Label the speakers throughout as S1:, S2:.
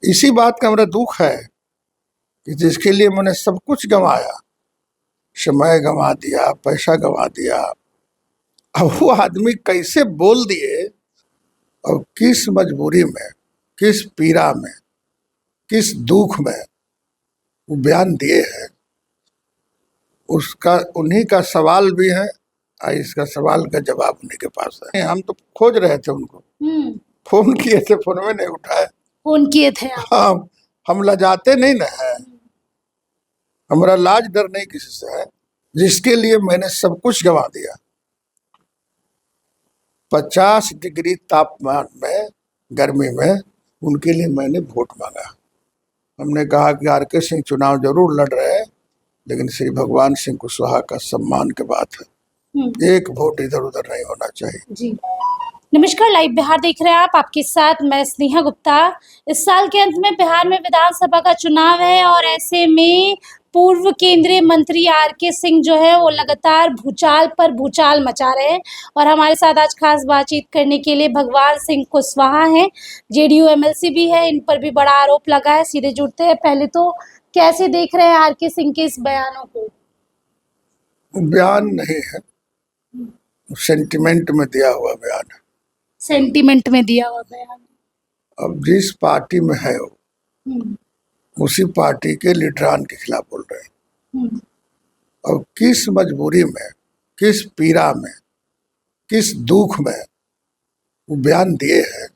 S1: इसी बात का मेरा दुख है कि जिसके लिए मैंने सब कुछ गंवाया, समय गंवा दिया, पैसा गंवा दिया, अब वो आदमी कैसे बोल दिए और किस मजबूरी में, किस पीड़ा में, किस दुख में वो बयान दिए हैं, उसका उन्हीं का सवाल भी है और इसका सवाल का जवाब उन्हीं के पास है। हम तो खोज रहे थे उनको, फोन किए थे, फोन में नहीं उठाए।
S2: फोन किए थे आप?
S1: हाँ, हम लजाते नहीं ना है, हमारा लाज डर नहीं किसी से है। जिसके लिए मैंने सब कुछ गंवा दिया, 50 डिग्री तापमान में, गर्मी में, उनके लिए मैंने वोट मांगा। हमने कहा कि आर.के. सिंह चुनाव जरूर लड़ रहे हैं, लेकिन श्री भगवान सिंह कुशवाहा का सम्मान की बात है, एक वोट इधर उधर नहीं होना चाहिए।
S2: जी। नमस्कार, लाइव बिहार देख रहे हैं आप, आपके साथ मैं स्नेहा गुप्ता। इस साल के अंत में बिहार में विधानसभा का चुनाव है और ऐसे में पूर्व केंद्रीय मंत्री आर.के. सिंह जो है वो लगातार भूचाल पर भूचाल मचा रहे हैं और हमारे साथ आज खास बातचीत करने के लिए भगवान सिंह कुशवाहा हैं, जेडीयू एमएलसी भी है, इन पर भी बड़ा आरोप लगा है। सीधे जुड़ते हैं। पहले तो कैसे देख रहे हैं आर.के. सिंह के इस बयानों को?
S1: बयान नहीं है, सेंटिमेंट में दिया हुआ बयान है।
S2: सेंटिमेंट में दिया हुआ बयान।
S1: अब जिस पार्टी में है वो, उसी पार्टी के लीडरान के खिलाफ बोल रहे हैं। और किस मजबूरी में, किस पीड़ा में, किस दुख में वो बयान दिए हैं,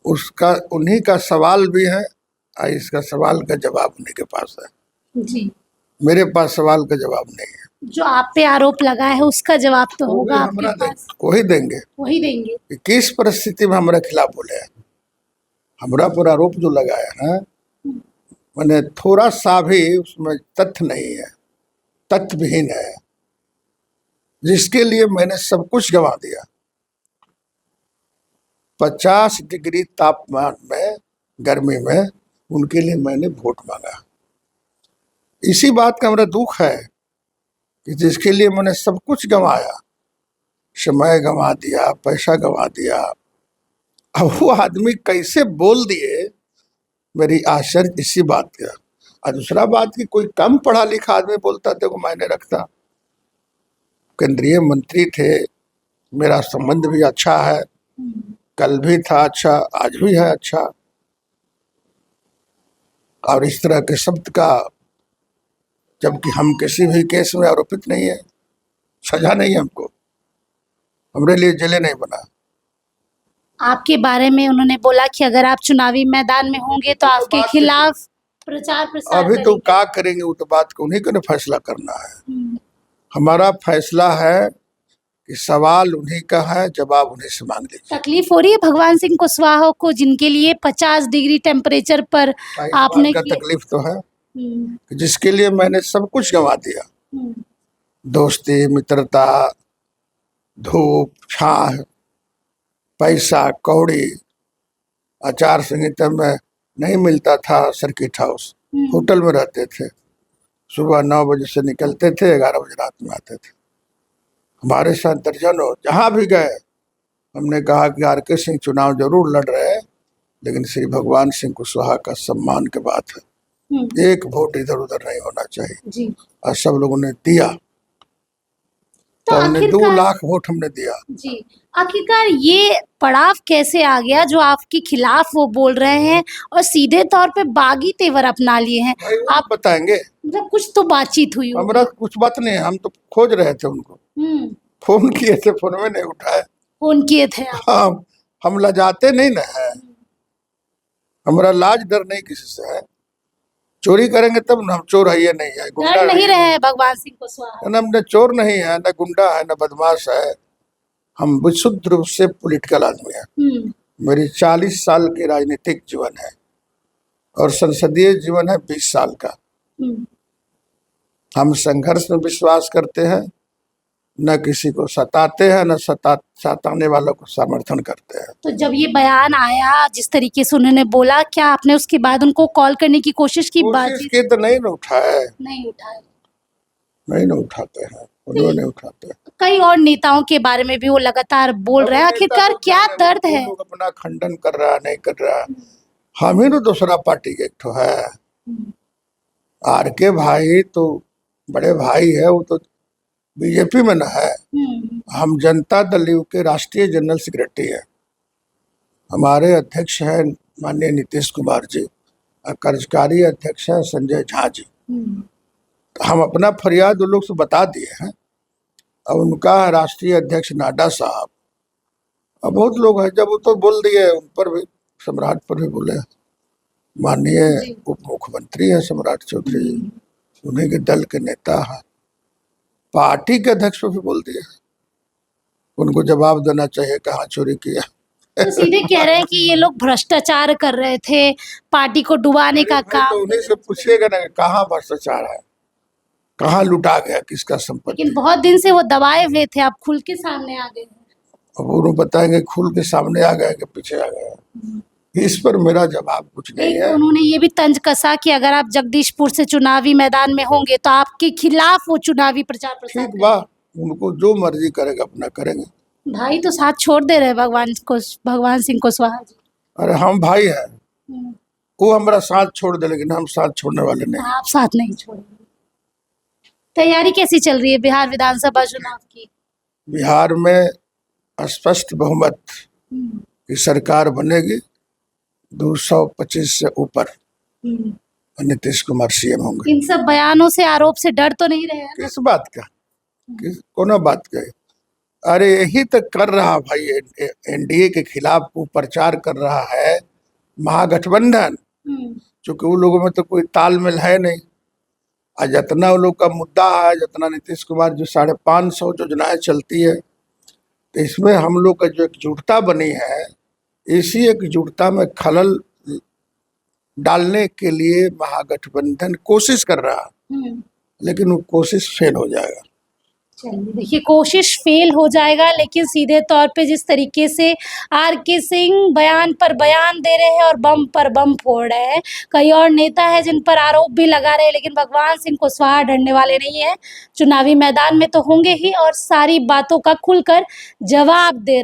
S1: उसका उन्हीं का सवाल भी है और इसका सवाल का जवाब उन्हीं के पास है।
S2: जी।
S1: मेरे पास सवाल का जवाब नहीं है।
S2: जो आप पे आरोप लगा है उसका जवाब तो होगा आपके पास?
S1: वही देंगे।
S2: वही देंगे
S1: कि किस परिस्थिति में हमारे खिलाफ बोले हैं। हमारा पर आरोप जो लगाया है, मैंने थोड़ा सा भी उसमें तथ्य नहीं है, तथ्य विहीन है। जिसके लिए मैंने सब कुछ गंवा दिया, 50 डिग्री तापमान में, गर्मी में, उनके लिए मैंने वोट मांगा। इसी बात का मेरा दुख है कि जिसके लिए मैंने सब कुछ गंवाया, समय गंवा दिया, पैसा गंवा दिया, अब वो आदमी कैसे बोल दिए, मेरी आश्चर्य इसी बात का। और दूसरा बात कि कोई कम पढ़ा लिखा आदमी बोलता तो को मायने रखता। केंद्रीय मंत्री थे, मेरा संबंध भी अच्छा है, कल भी था अच्छा, आज भी है अच्छा, और इस तरह के शब्द का, जबकि हम किसी भी केस में आरोपित नहीं है, सजा नहीं है हमको, हमरे लिए जेले नहीं बना।
S2: आपके बारे में उन्होंने बोला कि अगर आप चुनावी मैदान में होंगे तो आपके खिलाफ प्रचार प्रसार
S1: अभी तो क्या करेंगे, वो तो बात को उन्हीं को फैसला करना है। हमारा फैसला है कि सवाल उन्हीं का है, जवाब उन्हीं से मांग लीजिए।
S2: तकलीफ हो रही है भगवान सिंह कुशवाहा को, जिनके लिए 50 डिग्री टेम्परेचर पर आपने
S1: तकलीफ तो है कि जिसके लिए मैंने सब कुछ गंवा दिया, दोस्ती, मित्रता, धूप छाह, पैसा कौड़ी, आचार संहिता में नहीं मिलता था, सर्किट हाउस, होटल में रहते थे, सुबह 9 बजे से निकलते थे, 11 बजे रात में आते थे। हमारे साथ दर्जनों, जहाँ भी गए हमने कहा कि आर.के. सिंह चुनाव जरूर लड़ रहे हैं, लेकिन श्री भगवान सिंह कुशवाहा का सम्मान की बात है, एक वोट इधर उधर नहीं होना चाहिए।
S2: जी।
S1: और सब लोगों ने दिया, तो हमने 2 लाख वोट हमने दिया।
S2: जी। आखिरकार ये पड़ाव कैसे आ गया जो आपके खिलाफ वो बोल रहे हैं और सीधे तौर पे बागी तेवर अपना लिए हैं?
S1: आप बताएंगे,
S2: मतलब कुछ तो बातचीत हुई?
S1: हमारा कुछ बात नहीं है, हम तो खोज रहे थे उनको, फोन किए थे, फोन में नहीं उठाए।
S2: फोन किए थे आप?
S1: हाँ, हम लजाते नहीं ना है, हमारा लाज डर नहीं किसी से है। चोरी करेंगे तब न, हम चोर है ये नहीं है, गुंडा
S2: नहीं रहे भगवान सिंह कुशवाहा।
S1: न चोर नहीं है, न गुंडा है, न बदमाश है, हम विशुद्ध रूप से पॉलिटिकल आदमी है। मेरी 40 साल की राजनीतिक जीवन है और संसदीय जीवन है 20 साल का। हम संघर्ष में विश्वास करते हैं, न किसी को सताते हैं, न सताने वालों को समर्थन करते हैं।
S2: तो जब ये बयान आया, जिस तरीके से उन्होंने बोला, क्या आपने उसके बाद उनको कॉल करने की कोशिश की?
S1: कोशिश की तो नहीं न उठाए,
S2: नहीं उठाए,
S1: नहीं न उठाते हैं, उन्होंने नहीं उठाते।
S2: कई और नेताओं के बारे में भी वो लगातार बोल रहे हैं, आखिरकार क्या दर्द है?
S1: लोग अपना खंडन कर रहा, नहीं कर रहा, हम ही तो दूसरा पार्टी के एक ठो है। आर के भाई तो बड़े भाई है, वो तो बीजेपी में न है। हम जनता दल यू के राष्ट्रीय जनरल सेक्रेटरी है। हमारे अध्यक्ष है माननीय नीतीश कुमार जी और कार्यकारी अध्यक्ष है संजय झा जी। तो हम अपना फरियाद उन लोग से बता दिए हैं। अब उनका राष्ट्रीय अध्यक्ष नाडा साहब, अब बहुत लोग हैं, जब वो तो बोल दिए, उन पर भी, सम्राट पर भी बोले। माननीय उप मुख्यमंत्री है सम्राट चौधरी जी, उन्हीं के दल के नेता है, पार्टी के अध्यक्ष को भी बोल दिया। उनको जवाब देना चाहिए कहाँ चोरी किया।
S2: तो सीधे कह रहे हैं कि ये लोग भ्रष्टाचार कर रहे थे, पार्टी को डुबाने का
S1: तो
S2: काम।
S1: उन्हीं से पूछिएगा ना कहाँ भ्रष्टाचार है, कहाँ लुटा गया, किसका संपत्ति।
S2: लेकिन बहुत दिन से वो दबाए हुए थे, आप खुल के सामने आ गए।
S1: अब उन्होंने बताएंगे खुल के सामने आ गए कि पीछे आ गए, इस पर मेरा जवाब कुछ नहीं
S2: एक
S1: है।
S2: उन्होंने ये भी तंज कसा कि अगर आप जगदीशपुर से चुनावी मैदान में होंगे तो आपके खिलाफ वो चुनावी प्रचार प्रसार
S1: ठीक बा, उनको जो मर्जी करेगा अपना करेंगे।
S2: करेंगे। भाई तो साथ छोड़ दे रहे हैं भगवान सिंह कुशवाहा जी।
S1: अरे हम भाई हैं, वो हमारा साथ छोड़ दे, लेकिन हम साथ छोड़ने वाले नहीं।
S2: आप साथ नहीं छोड़ेंगे। तैयारी कैसी चल रही है बिहार विधानसभा चुनाव की?
S1: बिहार में स्पष्ट बहुमत की सरकार बनेगी, 225 से ऊपर नीतीश कुमार सीएम होंगे।
S2: इन सब बयानों से, आरोप से डर तो नहीं रहे हैं?
S1: किस बात का, किस कोना बात का? अरे यही तक कर रहा भाई, एनडीए के खिलाफ वो प्रचार कर रहा है महागठबंधन, क्योंकि वो लोगों में तो कोई तालमेल है नहीं। आज जितना वो लोग का मुद्दा है, जितना नीतीश कुमार जो 550 योजनाएं चलती है, तो इसमें हम लोग का जो एकजुटता बनी है, इसी एकजुटता में खलल डालने के लिए महागठबंधन कोशिश कर रहा, लेकिन वो कोशिश फेल हो जाएगा।
S2: चलिए देखिए, कोशिश फेल हो जाएगा, लेकिन सीधे तौर पे जिस तरीके से आर.के. सिंह बयान पर बयान दे रहे हैं और बम पर बम फोड़ रहे हैं, कई और नेता है जिन पर आरोप भी लगा रहे हैं, लेकिन भगवान सिंह कुशवाहा डरने वाले नहीं है। चुनावी मैदान में तो होंगे ही और सारी बातों का खुलकर जवाब दे रहे हैं।